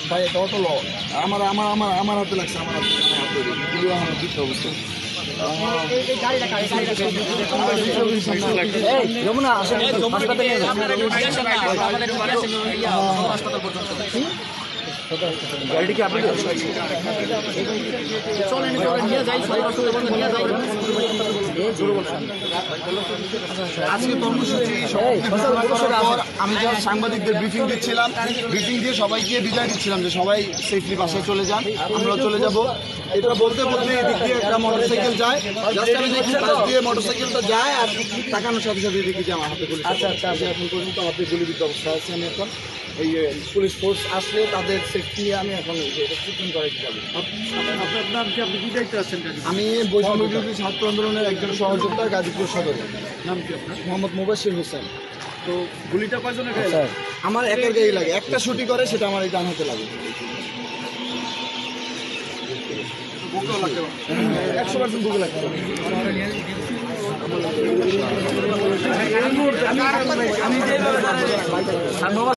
ভাই এটা অটো ল আমার আমার আমার আমার হাতে লাগছে আমার হাতে পুরো আমার দিতে অবস্থা যমুনা আসেন গাড়িটি কি আপনাদের আজকে কর্মসূচি আমি যখন সাংবাদিকদের ব্রিফিং দিচ্ছিলাম, ব্রিফিং দিয়ে সবাইকে বিদায় দিচ্ছিলাম যে সবাই সেফলি বাসায় চলে যান, আমরাও চলে যাব। এটা বলতে বলতে এদিক দিয়ে একটা মোটরসাইকেল যায়, জাস্ট আমি দেখি পাশ দিয়ে মোটরসাইকেলটা যায় আর তাকানোর সাথে সাথে দেখি যে আমার হাতে গুলি। আচ্ছা আচ্ছা, এখন পর্যন্ত হাতে গুলিবিদ্ধ অবস্থা আছে। আমি এখন এই পুলিশ ফোর্স আসলে তাদের সেফটি নিয়ে আমি এখন ট্রিটমেন্ট করাইতে যাবো। আপনি কি দায়িত্ব আছেন? আমি বৈষম্য বিরোধী ছাত্র আন্দোলনের একজন সহযোদ্ধা, গাজীপুর সদরে। নাম কি আপনার? মোহাম্মদ মুবাশির হোসেন। তো গুলিটা কয়জনের গায়ে লাগে? আমার একের গায়ে লাগে, একটা ছুটি করে সেটা আমার এই ডান হাতে লাগে। 100% বুকে লাগছে। আমি